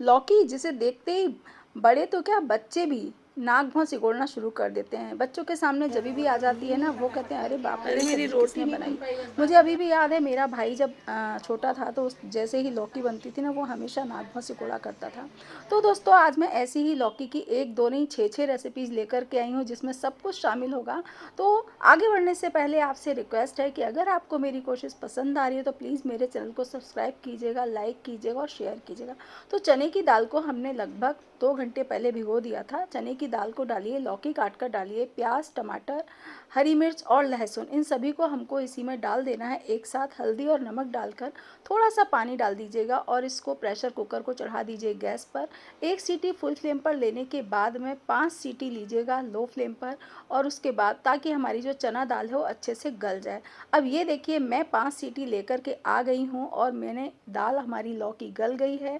लौकी जिसे देखते ही बड़े तो क्या बच्चे भी नाक भौं सिकोड़ना शुरू कर देते हैं। बच्चों के सामने जब भी आ जाती है ना, वो कहते हैं अरे बाप रे, अरे ये मेरी सब्जी रोटी किसने नहीं बन बनाई। पाई बस मुझे बात अभी है। भी याद है, मेरा भाई जब छोटा था तो जैसे ही लौकी बनती थी ना, वो हमेशा नाक भौं सिकोड़ा करता था। तो दोस्तों, आज मैं ऐसी ही लौकी की एक दो नहीं 6 रेसिपीज़ लेकर के आई हूँ, जिसमें सब कुछ शामिल होगा। तो आगे बढ़ने से पहले आपसे रिक्वेस्ट है कि अगर आपको मेरी कोशिश पसंद आ रही है तो प्लीज़ मेरे चैनल को सब्सक्राइब कीजिएगा, लाइक कीजिएगा और शेयर कीजिएगा। तो चने की दाल को हमने लगभग 2 घंटे पहले भिगो दिया था। चने की दाल को डालिए, लौकी काट कर डालिए, प्याज, टमाटर, हरी मिर्च और लहसुन, इन सभी को हमको इसी में डाल देना है एक साथ। हल्दी और नमक डालकर थोड़ा सा पानी डाल दीजिएगा और इसको प्रेशर कुकर को चढ़ा दीजिए गैस पर। एक सीटी फुल फ्लेम पर लेने के बाद में 5 सीटी लीजिएगा लो फ्लेम पर, और उसके बाद ताकि हमारी जो चना दाल है वो अच्छे से गल जाए। अब ये देखिए, मैं 5 सीटी लेकर के आ गई हूँ और मैंने दाल हमारी लौकी गल गई है।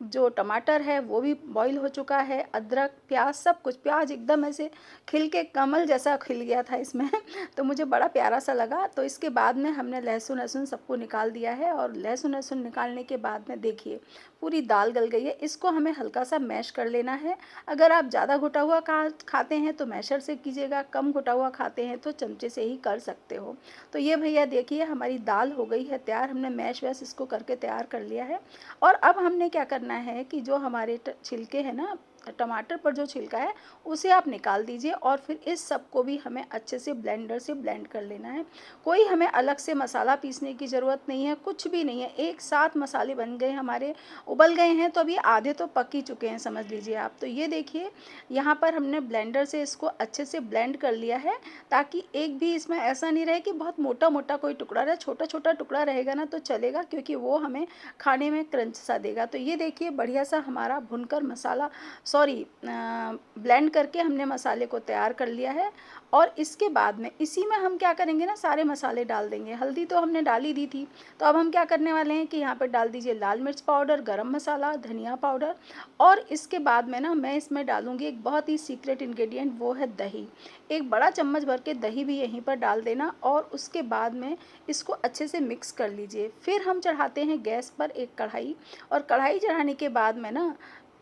जो टमाटर है वो भी बॉईल हो चुका है, अदरक, प्याज, सब कुछ। प्याज एकदम ऐसे खिल के कमल जैसा खिल गया था इसमें तो मुझे बड़ा प्यारा सा लगा। तो इसके बाद में हमने लहसुन वहसुन सबको निकाल दिया है, और लहसुन वहसुन निकालने के बाद में देखिए पूरी दाल गल गई है। इसको हमें हल्का सा मैश कर लेना है। अगर आप ज़्यादा घुटा हुआ खाते हैं तो मैशर से कीजिएगा, कम घुटा हुआ खाते हैं तो चमचे से ही कर सकते हो। तो ये भैया देखिए, हमारी दाल हो गई है तैयार। हमने मैश वैश इसको करके तैयार कर लिया है। और अब हमने क्या करना है कि जो हमारे छिलके हैं ना, टमाटर पर जो छिलका है उसे आप निकाल दीजिए, और फिर इस सब को भी हमें अच्छे से ब्लेंडर से ब्लेंड कर लेना है। कोई हमें अलग से मसाला पीसने की ज़रूरत नहीं है, कुछ भी नहीं है। एक साथ मसाले बन गए हमारे, उबल गए हैं, तो अभी आधे तो पक ही चुके हैं समझ लीजिए आप। तो ये देखिए, यहाँ पर हमने ब्लेंडर से इसको अच्छे से ब्लेंड कर लिया है, ताकि एक भी इसमें ऐसा नहीं रहे कि बहुत मोटा मोटा कोई टुकड़ा रहे। छोटा छोटा टुकड़ा रहेगा ना तो चलेगा, क्योंकि वो हमें खाने में क्रंच सा देगा। तो ये देखिए, बढ़िया सा हमारा भुनकर मसाला, सॉरी, ब्लेंड करके हमने मसाले को तैयार कर लिया है। और इसके बाद में इसी में हम क्या करेंगे ना, सारे मसाले डाल देंगे। हल्दी तो हमने डाल ही दी थी, तो अब हम क्या करने वाले हैं कि यहाँ पर डाल दीजिए लाल मिर्च पाउडर, गरम मसाला, धनिया पाउडर। और इसके बाद में ना मैं इसमें डालूँगी एक बहुत ही सीक्रेट इंग्रेडिएंट, वो है दही। एक बड़ा चम्मच भर के दही भी यहीं पर डाल देना, और उसके बाद में इसको अच्छे से मिक्स कर लीजिए। फिर हम चढ़ाते हैं गैस पर एक कढ़ाई, और कढ़ाई चढ़ाने के बाद में ना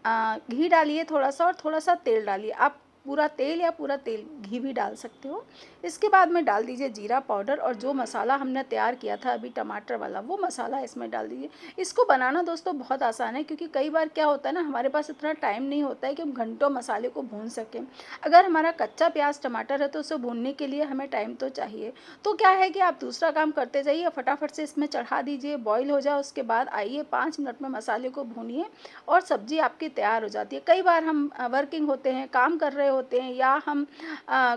घी डालिए थोड़ा सा, और थोड़ा सा तेल डालिए। आप पूरा तेल या पूरा तेल घी भी डाल सकते हो। इसके बाद में डाल दीजिए जीरा पाउडर, और जो मसाला हमने तैयार किया था अभी टमाटर वाला, वो मसाला इसमें डाल दीजिए। इसको बनाना दोस्तों बहुत आसान है, क्योंकि कई बार क्या होता है ना, हमारे पास इतना टाइम नहीं होता है कि हम घंटों मसाले को भून सकें। अगर हमारा कच्चा प्याज टमाटर है तो उसे भूनने के लिए हमें टाइम तो चाहिए। तो क्या है कि आप दूसरा काम करते जाइए, फटाफट से इसमें चढ़ा दीजिए, बॉईल हो जाए, उसके बाद आइए 5 मिनट में मसाले को भूनिए और सब्जी आपकी तैयार हो जाती है। कई बार हम वर्किंग होते हैं, काम कर रहे होते हैं, या हम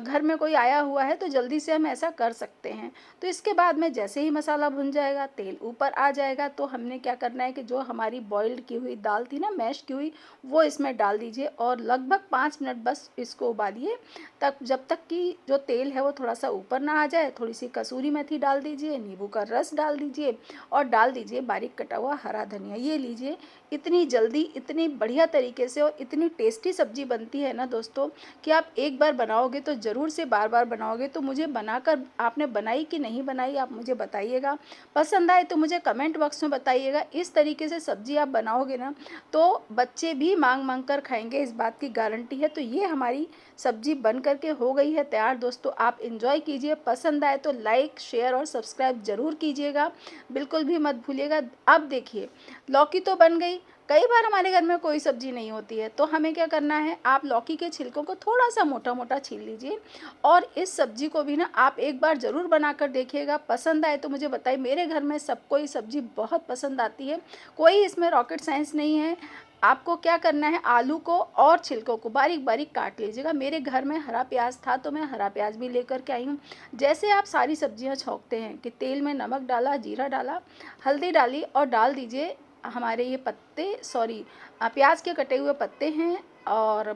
घर में कोई आया हुआ है, तो जल्दी से हम ऐसा कर सकते हैं। तो इसके बाद में जैसे ही मसाला भुन जाएगा, तेल ऊपर आ जाएगा, तो हमने क्या करना है कि जो हमारी बॉइल्ड की हुई दाल थी ना, मैश की हुई, वो इसमें डाल दीजिए, और लगभग 5 मिनट बस इसको उबालिए, तब जब तक कि जो तेल है वो थोड़ा सा ऊपर ना आ जाए। थोड़ी सी कसूरी मेथी डाल दीजिए, नींबू का रस डाल दीजिए, और डाल दीजिए बारीक कटा हुआ हरा धनिया। ये लीजिए, इतनी जल्दी, इतनी बढ़िया तरीके से और इतनी टेस्टी सब्जी बनती है ना दोस्तों, कि आप एक बार बनाओगे तो ज़रूर से बार बार बनाओगे। तो मुझे बनाकर आपने बनाई कि नहीं बनाई, आप मुझे बताइएगा। पसंद आए तो मुझे कमेंट बॉक्स में बताइएगा। इस तरीके से सब्जी आप बनाओगे ना, तो बच्चे भी मांग मांग कर खाएंगे, इस बात की गारंटी है। तो ये हमारी सब्जी बन करके हो गई है तैयार दोस्तों। आप इंजॉय कीजिए, पसंद आए तो लाइक, शेयर और सब्सक्राइब ज़रूर कीजिएगा, बिल्कुल भी मत भूलिएगा। अब देखिए, लौकी तो बन गई। कई बार हमारे घर में कोई सब्जी नहीं होती है, तो हमें क्या करना है, आप लौकी के छिलकों को थोड़ा सा मोटा मोटा छील लीजिए, और इस सब्जी को भी ना आप एक बार ज़रूर बनाकर देखिएगा। पसंद आए तो मुझे बताइए। मेरे घर में सबको ये सब्जी बहुत पसंद आती है। कोई इसमें रॉकेट साइंस नहीं है। आपको क्या करना है, आलू को और छिलकों को बारीक बारीक काट लीजिएगा। मेरे घर में हरा प्याज था, तो मैं हरा प्याज भी लेकर के आई हूँ। जैसे आप सारी सब्जियाँ छौंकते हैं कि तेल में नमक डाला, जीरा डाला, हल्दी डाली, और डाल दीजिए हमारे ये पत्ते, सॉरी, प्याज के कटे हुए पत्ते हैं, और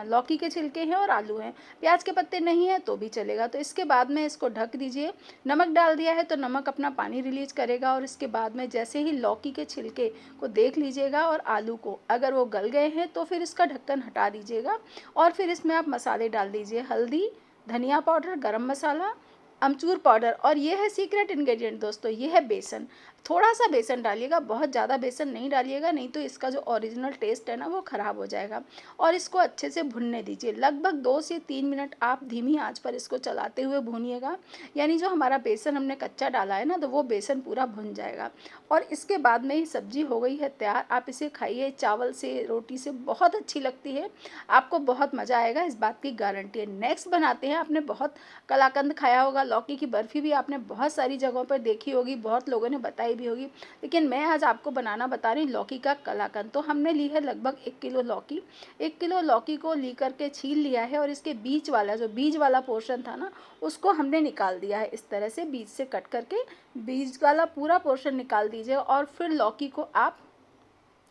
लौकी के छिलके हैं, और आलू हैं। प्याज के पत्ते नहीं हैं तो भी चलेगा। तो इसके बाद में इसको ढक दीजिए। नमक डाल दिया है तो नमक अपना पानी रिलीज करेगा, और इसके बाद में जैसे ही लौकी के छिलके को देख लीजिएगा, और आलू को अगर वो गल गए हैं तो फिर इसका ढक्कन हटा दीजिएगा, और फिर इसमें आप मसाले डाल दीजिए। हल्दी, धनिया पाउडर, गरम मसाला, अमचूर पाउडर, और ये है सीक्रेट इंग्रेडिएंट दोस्तों, ये है बेसन। थोड़ा-सा बेसन डालिएगा, बहुत ज़्यादा बेसन नहीं डालिएगा, नहीं तो इसका जो ओरिजिनल टेस्ट है ना वो ख़राब हो जाएगा। और इसको अच्छे से भुनने दीजिए, लगभग 2 से 3 मिनट आप धीमी आँच पर इसको चलाते हुए भूनिएगा। यानी जो हमारा बेसन हमने कच्चा डाला है ना, तो वो बेसन पूरा भुन जाएगा। और इसके बाद में ही सब्ज़ी हो गई है तैयार। आप इसे खाइए चावल से, रोटी से, बहुत अच्छी लगती है। आपको बहुत मज़ा आएगा, इस बात की गारंटी है। नेक्स्ट बनाते हैं, आपने बहुत कलाकंद खाया होगा, लौकी की बर्फ़ी भी आपने बहुत सारी जगहों पर देखी होगी, बहुत लोगों ने बताई भी होगी, लेकिन मैं आज आपको बनाना बता रही हूँ लौकी का कलाकंद। तो हमने ली है लगभग 1 किलो लौकी। 1 किलो लौकी को ली करके छील लिया है और इसके बीच वाला, जो बीज वाला पोर्शन था ना, उसको हमने निकाल दिया है। इस तरह से बीज से कट करके बीज वाला पूरा पोर्शन निकाल दीजिए और फिर लौकी को आप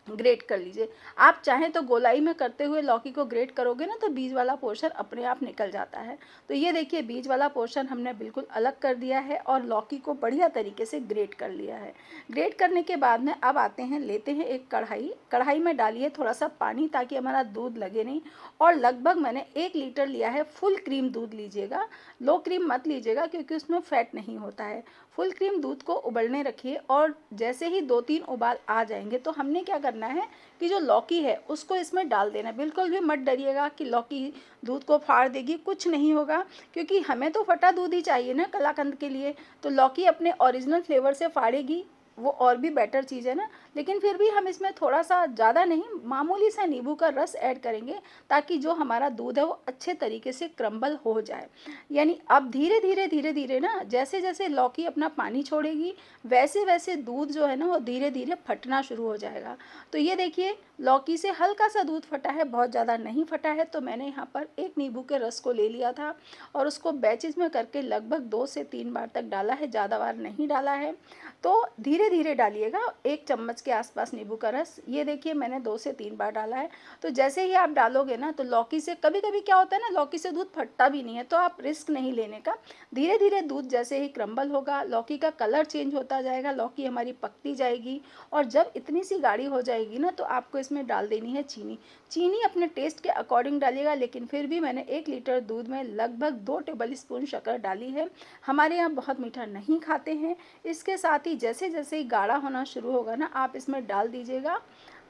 ग्रेट कर लीजिए। आप चाहें तो गोलाई में करते हुए लौकी को ग्रेट करोगे ना, तो बीज वाला पोर्शन अपने आप निकल जाता है। तो ये देखिए, बीज वाला पोर्शन हमने बिल्कुल अलग कर दिया है और लौकी को बढ़िया तरीके से ग्रेट कर लिया है। ग्रेट करने के बाद में अब आते हैं, लेते हैं एक कढ़ाई। कढ़ाई में डालिए थोड़ा सा पानी ताकि हमारा दूध लगे नहीं, और लगभग मैंने 1 लीटर लिया है। फुल क्रीम दूध लीजिएगा, लो क्रीम मत लीजिएगा क्योंकि उसमें फैट नहीं होता है। फुल क्रीम दूध को उबलने रखिए और जैसे ही 2-3 उबाल आ जाएंगे तो हमने क्या करना है कि जो लौकी है उसको इसमें डाल देना है। बिल्कुल भी मत डरिएगा कि लौकी दूध को फाड़ देगी, कुछ नहीं होगा, क्योंकि हमें तो फटा दूध ही चाहिए ना कलाकंद के लिए। तो लौकी अपने ओरिजिनल फ्लेवर से फाड़ेगी, वो और भी बेटर चीज़ है ना। लेकिन फिर भी हम इसमें थोड़ा सा, ज़्यादा नहीं, मामूली सा नींबू का रस ऐड करेंगे ताकि जो हमारा दूध है वो अच्छे तरीके से क्रम्बल हो जाए। यानी अब धीरे धीरे धीरे धीरे ना, जैसे जैसे लौकी अपना पानी छोड़ेगी वैसे वैसे दूध जो है ना वो धीरे धीरे फटना शुरू हो जाएगा। तो ये देखिए, लौकी से हल्का सा दूध फटा है, बहुत ज़्यादा नहीं फटा है। तो मैंने यहाँ पर 1 नींबू के रस को ले लिया था और उसको बैचेज़ में करके लगभग 2 से 3 बार तक डाला है, ज़्यादा बार नहीं डाला है। तो धीरे धीरे डालिएगा, 1 चम्मच के आसपास नींबू का रस। ये देखिए, मैंने 2 से 3 बार डाला है। तो जैसे ही आप डालोगे ना, तो लौकी से कभी कभी क्या होता है ना, लौकी से दूध फटता भी नहीं है, तो आप रिस्क नहीं लेने का। धीरे धीरे दूध जैसे ही क्रम्बल होगा, लौकी का कलर चेंज होता जाएगा, लौकी हमारी पकती जाएगी। और जब इतनी सी गाढ़ी हो जाएगी ना, तो आपको इसमें डाल देनी है चीनी। चीनी अपने टेस्ट के अकॉर्डिंग डालिएगा, लेकिन फिर भी मैंने 1 लीटर दूध में लगभग 2 टेबल स्पून शक्कर डाली है। हमारे यहाँ बहुत मीठा नहीं खाते हैं। इसके साथ ही जैसे जैसे ही गाढ़ा होना शुरू होगा ना, आप इसमें डाल दीजिएगा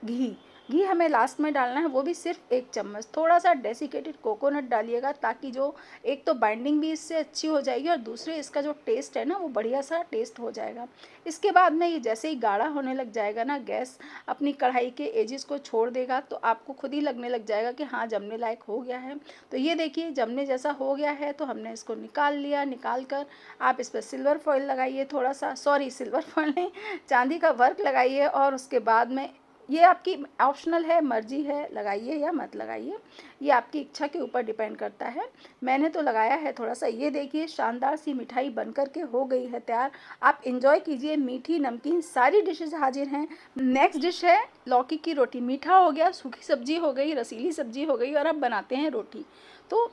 घी। घी हमें लास्ट में डालना है, वो भी सिर्फ 1 चम्मच। थोड़ा सा डेसिकेटेड कोकोनट डालिएगा ताकि जो एक तो बाइंडिंग भी इससे अच्छी हो जाएगी और दूसरे इसका जो टेस्ट है ना वो बढ़िया सा टेस्ट हो जाएगा। इसके बाद में ये जैसे ही गाढ़ा होने लग जाएगा ना, गैस अपनी कढ़ाई के एजेस को छोड़ देगा, तो आपको खुद ही लगने लग जाएगा कि हाँ, जमने लायक हो गया है। तो ये देखिए, जमने जैसा हो गया है, तो हमने इसको निकाल लिया। निकाल कर आप इस पर सिल्वर फॉइल लगाइए, थोड़ा सा, सॉरी सिल्वर फॉइल नहीं, चांदी का वर्क लगाइए। और उसके बाद में, ये आपकी ऑप्शनल है, मर्जी है, लगाइए या मत लगाइए, ये आपकी इच्छा के ऊपर डिपेंड करता है। मैंने तो लगाया है थोड़ा सा। ये देखिए, शानदार सी मिठाई बनकर के हो गई है तैयार। आप इंजॉय कीजिए, मीठी नमकीन सारी डिशेज हाजिर हैं। नेक्स्ट डिश है लौकी की रोटी। मीठा हो गया, सूखी सब्जी हो गई, रसीली सब्जी हो गई, और अब बनाते हैं रोटी। तो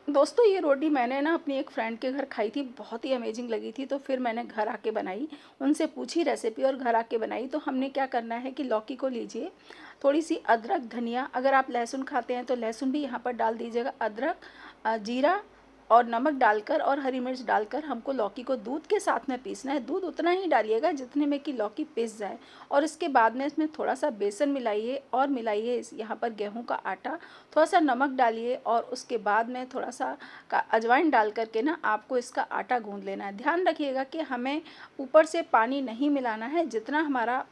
दोस्तों, ये रोटी मैंने ना अपनी एक फ्रेंड के घर खाई थी, बहुत ही अमेजिंग लगी थी। तो फिर मैंने घर आके बनाई, उनसे पूछी रेसिपी और घर आके बनाई। तो हमने क्या करना है कि लौकी को लीजिए, थोड़ी सी अदरक, धनिया, अगर आप लहसुन खाते हैं तो लहसुन भी यहाँ पर डाल दीजिएगा, अदरक, जीरा और नमक डालकर और हरी मिर्च डालकर हमको लौकी को दूध के साथ में पीसना है। दूध उतना ही डालिएगा जितने में कि लौकी पिस जाए। और इसके बाद में इसमें थोड़ा सा बेसन मिलाइए और मिलाइए यहाँ पर गेहूं का आटा, थोड़ा सा नमक डालिए और उसके बाद में थोड़ा सा अजवाइन डाल करके ना आपको इसका आटा गूंद लेना है। ध्यान रखिएगा कि हमें ऊपर से पानी नहीं मिलाना है, जितना हमारा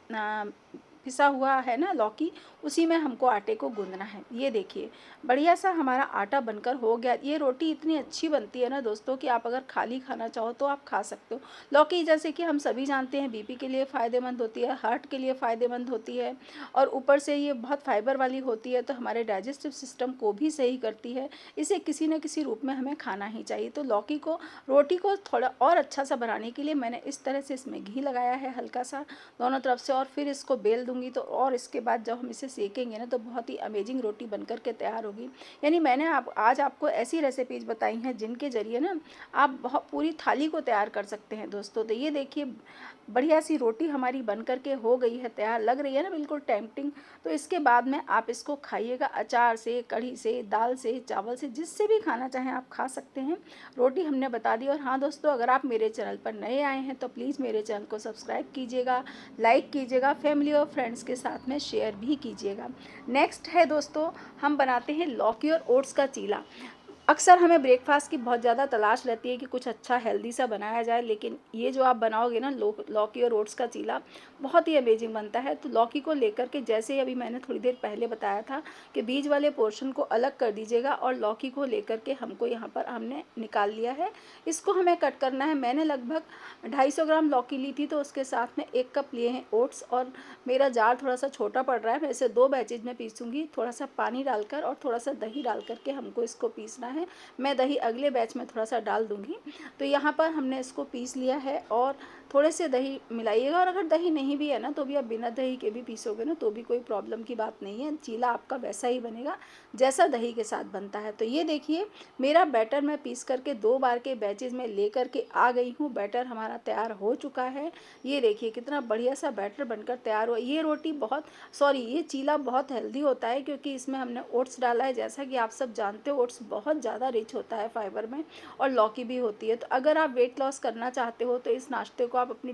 पिसा हुआ है ना लौकी, उसी में हमको आटे को गूंदना है। ये देखिए, बढ़िया सा हमारा आटा बनकर हो गया। ये रोटी इतनी अच्छी बनती है ना दोस्तों कि आप अगर खाली खाना चाहो तो आप खा सकते हो। लौकी जैसे कि हम सभी जानते हैं बीपी के लिए फ़ायदेमंद होती है, हार्ट के लिए फ़ायदेमंद होती है, और ऊपर से ये बहुत फाइबर वाली होती है, तो हमारे डाइजेस्टिव सिस्टम को भी सही करती है। इसे किसी न किसी रूप में हमें खाना ही चाहिए। तो लौकी को, रोटी को थोड़ा और अच्छा सा बनाने के लिए मैंने इस तरह से इसमें घी लगाया है हल्का सा दोनों तरफ से, और फिर इसको बेल दूंगी। तो और इसके बाद जब हम इसे सेकेंगे ना, तो बहुत ही अमेजिंग रोटी बनकर के तैयार होगी। यानी मैंने आज आपको ऐसी रेसिपीज़ बताई हैं जिनके ज़रिए ना आप बहुत पूरी थाली को तैयार कर सकते हैं दोस्तों। तो ये देखिए, बढ़िया सी रोटी हमारी बन कर के हो गई है तैयार, लग रही है ना बिल्कुल टेम्पटिंग। तो इसके बाद में आप इसको खाइएगा अचार से, कढ़ी से, दाल से, चावल से, जिससे भी खाना चाहें आप खा सकते हैं। रोटी हमने बता दी। और हाँ दोस्तों, अगर आप मेरे चैनल पर नए आए हैं तो प्लीज़ मेरे चैनल को सब्सक्राइब कीजिएगा, लाइक कीजिएगा, फैमिली और फ्रेंड्स के साथ में शेयर भी कीजिएगा। नेक्स्ट है दोस्तों, हम बनाते हैं लौकी और ओट्स का चीला। अक्सर हमें ब्रेकफास्ट की बहुत ज़्यादा तलाश रहती है कि कुछ अच्छा हेल्दी सा बनाया जाए, लेकिन ये जो आप बनाओगे ना लौकी और ओट्स का चीला, बहुत ही अमेजिंग बनता है। तो लौकी को लेकर के, जैसे अभी मैंने थोड़ी देर पहले बताया था कि बीज वाले पोर्शन को अलग कर दीजिएगा, और लौकी को लेकर के हमको यहाँ पर हमने निकाल लिया है। इसको हमें कट करना है। मैंने लगभग 250 ग्राम लौकी ली थी, तो उसके साथ में 1 कप लिए हैं ओट्स। और मेरा जार थोड़ा सा छोटा पड़ रहा है, मैं इसे 2 बैचेज में पीसूँगी, थोड़ा सा पानी डालकर और थोड़ा सा दही डाल करके हमको इसको पीसना है। मैं दही अगले बैच में थोड़ा सा डाल दूँगी। तो यहाँ पर हमने इसको पीस लिया है, और थोड़े से दही मिलाइएगा। और अगर दही नहीं भी है ना, तो भी आप बिना दही के भी पीसोगे ना, तो भी कोई प्रॉब्लम की बात नहीं है। चीला आपका वैसा ही बनेगा जैसा दही के साथ बनता है। तो ये देखिए, मेरा बैटर मैं पीस करके 2 बार के बैचेज़ में ले करके आ गई हूँ। बैटर हमारा तैयार हो चुका है। ये देखिए कितना बढ़िया सा बैटर बनकर तैयार हुआ। ये रोटी ये चीला बहुत हेल्दी होता है, क्योंकि इसमें हमने ओट्स डाला है। जैसा कि आप सब जानते हो, ओट्स बहुत ज़्यादा रिच होता है फाइबर में, और लौकी भी होती है। तो अगर आप वेट लॉस करना चाहते हो तो इस नाश्ते को आप अपनी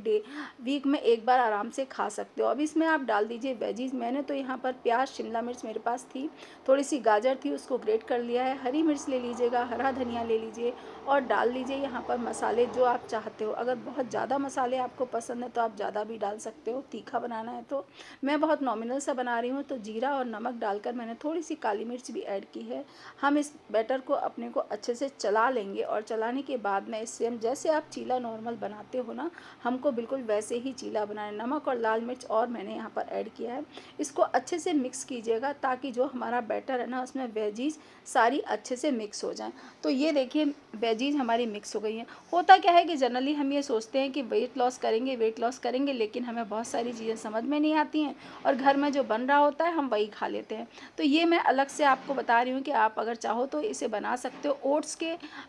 वीक में 1 बार आराम से खा सकते हो। अब इसमें आप डाल दीजिए वेजीज। मैंने तो यहाँ पर प्याज, शिमला मिर्च मेरे पास थी, थोड़ी सी गाजर थी, उसको ग्रेट कर लिया है। हरी मिर्च ले लीजिएगा, हरा धनिया ले लीजिए, और डाल दीजिए यहाँ पर मसाले जो आप चाहते हो। अगर बहुत ज़्यादा मसाले आपको पसंद है तो आप ज़्यादा भी डाल सकते हो, तीखा बनाना है तो। मैं बहुत नॉमिनल सा बना रही हूँ, तो जीरा और नमक डालकर मैंने थोड़ी सी काली मिर्च भी ऐड की है। हम इस बैटर को अपने को अच्छे से चला लेंगे, और चलाने के बाद में इससे हम, जैसे आप चीला नॉर्मल बनाते हो ना, हमको बिल्कुल वैसे ही चीला बनाना है। नमक और लाल मिर्च और मैंने यहाँ पर ऐड किया है। इसको अच्छे से मिक्स कीजिएगा, ताकि जो हमारा बैटर है ना, उसमें वेजीज सारी अच्छे से मिक्स हो जाएं। तो ये देखिए, वेजीज हमारी मिक्स हो गई हैं। होता क्या है कि जनरली हम ये सोचते हैं कि वेट लॉस करेंगे, लेकिन हमें बहुत सारी चीज़ें समझ में नहीं आती हैं, और घर में जो बन रहा होता है हम वही खा लेते हैं। तो ये मैं अलग से आपको बता रही हूँ कि आप अगर चाहो तो इसे बना सकते हो।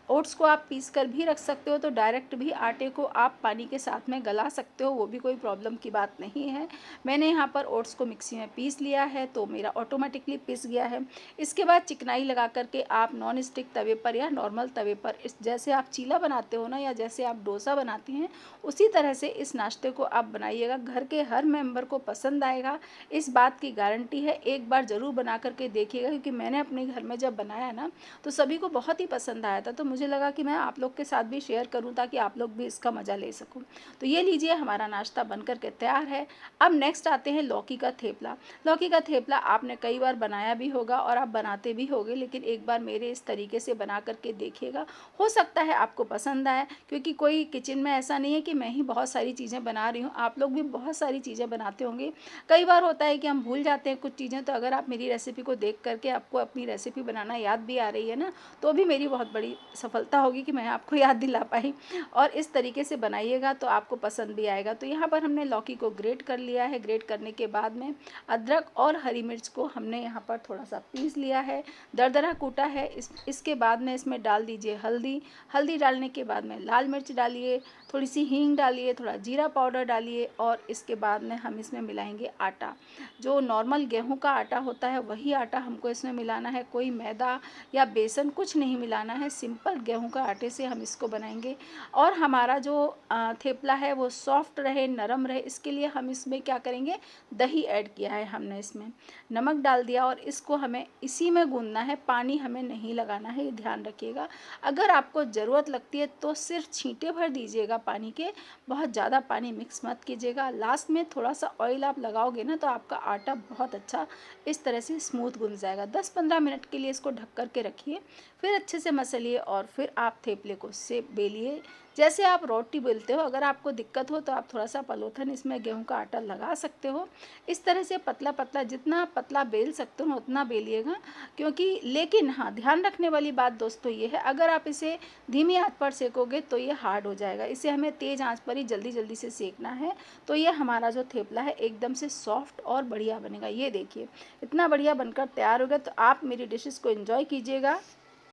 ओट्स को आप पीस कर भी रख सकते हो, तो डायरेक्ट भी आटे को आप पानी के साथ में गला सकते हो, वो भी कोई प्रॉब्लम की बात नहीं है। मैंने यहाँ पर ओट्स को मिक्सी में पीस लिया है, तो मेरा ऑटोमेटिकली पिस गया है। इसके बाद चिकनाई लगा करके आप नॉन स्टिक तवे पर या नॉर्मल तवे पर, जैसे आप चीला बनाते हो ना, या जैसे आप डोसा बनाते हैं, उसी तरह से इस नाश्ते को आप बनाइएगा। घर के हर मेंबर को पसंद आएगा, इस बात की गारंटी है। एक बार ज़रूर बना करके देखिएगा, क्योंकि मैंने अपने घर में जब बनाया ना, तो सभी को बहुत ही पसंद आया था। तो मुझे लगा कि मैं आप लोग के साथ भी शेयर करूं, ताकि आप लोग भी इसका मज़ा ले सकूं। तो ये लीजिए, हमारा नाश्ता बन करके तैयार है। अब नेक्स्ट आते हैं लौकी का थेपला। लौकी का थेपला आपने कई बार बनाया भी होगा, और आप बनाते भी होगे, लेकिन एक बार मेरे इस तरीके से बना करके देखिएगा, हो सकता है आपको पसंद आए। क्योंकि कोई किचन में ऐसा नहीं है कि मैं ही बहुत सारी चीज़ें बना रही हूँ, आप लोग भी बहुत सारी चीज़ें बनाते होंगे। कई बार होता है कि हम भूल जाते हैं कुछ चीज़ें, तो अगर आप मेरी रेसिपी को देख करके आपको अपनी रेसिपी बनाना याद भी आ रही है ना, तो भी मेरी बहुत बड़ी सफलता होगी कि मैं आपको याद दिला पाई। और इस तरीके से बनाइएगा तो आपको पसंद भी आएगा। तो यहाँ पर हमने लौकी को ग्रेट कर लिया है। ग्रेट करने के बाद में अदरक और हरी मिर्च को हमने यहाँ पर थोड़ा सा पीस लिया है, दरदरा कूटा है। इसके बाद में इसमें डाल दीजिए हल्दी डालने के बाद में लाल मिर्च डालिए, थोड़ी सी हींग डालिए, थोड़ा जीरा पाउडर डालिए, और इसके बाद में हम इसमें मिलाएंगे आटा। जो नॉर्मल गेहूं का आटा होता है वही आटा हमको इसमें मिलाना है, कोई मैदा या बेसन कुछ नहीं मिलाना है। सिंपल गेहूं का आटे से हम इसको बनाएंगे। और हमारा जो थेपला है वो सॉफ्ट रहे, नरम रहे, इसके लिए हम इसमें क्या करेंगे, दही ऐड किया है हमने, इसमें नमक डाल दिया, और इसको हमें इसी में गूंदना है, पानी हमें नहीं लगाना है, ये ध्यान रखिएगा। अगर आपको ज़रूरत लगती है तो सिर्फ छींटे भर दीजिएगा पानी के, बहुत ज़्यादा पानी मिक्स मत कीजिएगा। लास्ट में थोड़ा सा ऑयल आप लगाओगे ना, तो आपका आटा बहुत अच्छा इस तरह से स्मूथ गूंद जाएगा। 10-15 मिनट के लिए इसको ढक कर के रखिए, फिर अच्छे से मसलिए, और फिर आप थेपले को से बेलिए जैसे आप रोटी बेलते हो। अगर आपको दिक्कत हो तो आप थोड़ा सा पलोथन इसमें गेहूं का आटा लगा सकते हो। इस तरह से पतला पतला, जितना पतला बेल सकते हो उतना बेलिएगा। लेकिन हाँ, ध्यान रखने वाली बात दोस्तों ये है, अगर आप इसे धीमी आंच पर सेकोगे तो ये हार्ड हो जाएगा। इसे हमें तेज़ आंच पर ही जल्दी जल्दी से सेकना है। तो ये हमारा जो थेपला है एकदम से सॉफ्ट और बढ़िया बनेगा। ये देखिए, इतना बढ़िया बनकर तैयार हो गया। तो आप मेरी डिशेस को एंजॉय कीजिएगा।